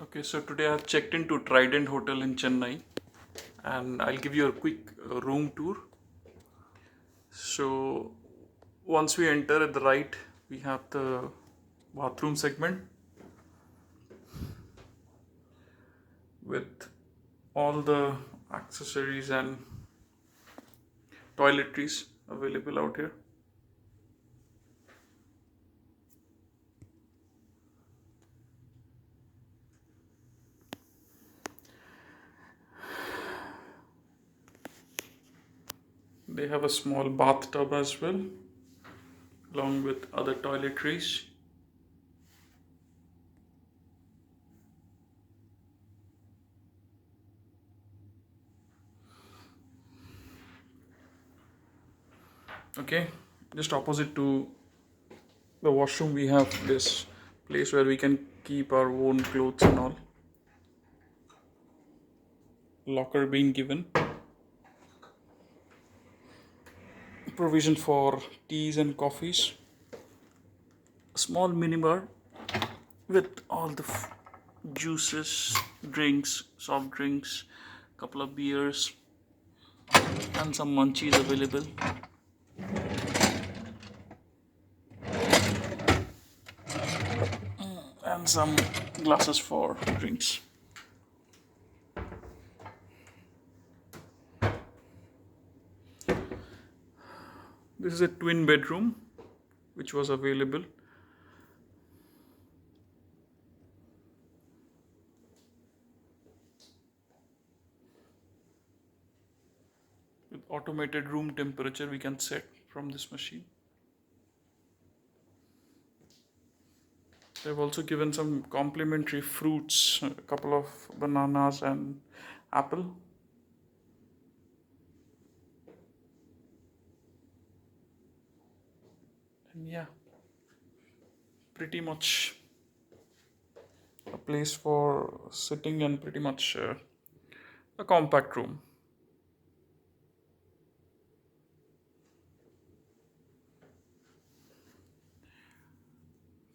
Okay, so today I've checked into Trident Hotel in Chennai and I'll give you a quick room tour. So, once we enter at the right, we have the bathroom segment with all the accessories and toiletries available out here. They have a small bathtub as well, along with other toiletries. Okay, just opposite to the washroom, we have this place where we can keep our own clothes and all. Locker being given. Provision for teas and coffees. A small minibar with all the juices, drinks, soft drinks, couple of beers, and some munchies available. And some glasses for drinks. This is a twin bedroom which was available. With automated room temperature we can set from this machine. They've also given some complimentary fruits, a couple of bananas and apple. And yeah, pretty much a place for sitting and pretty much a compact room.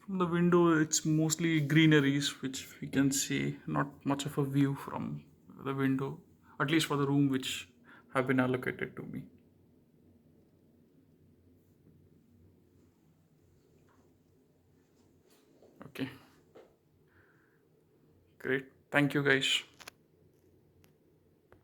From the window, it's mostly greeneries, which we can see. Not much of a view from the window, at least for the room which have been allocated to me. Okay, great. Thank you, guys.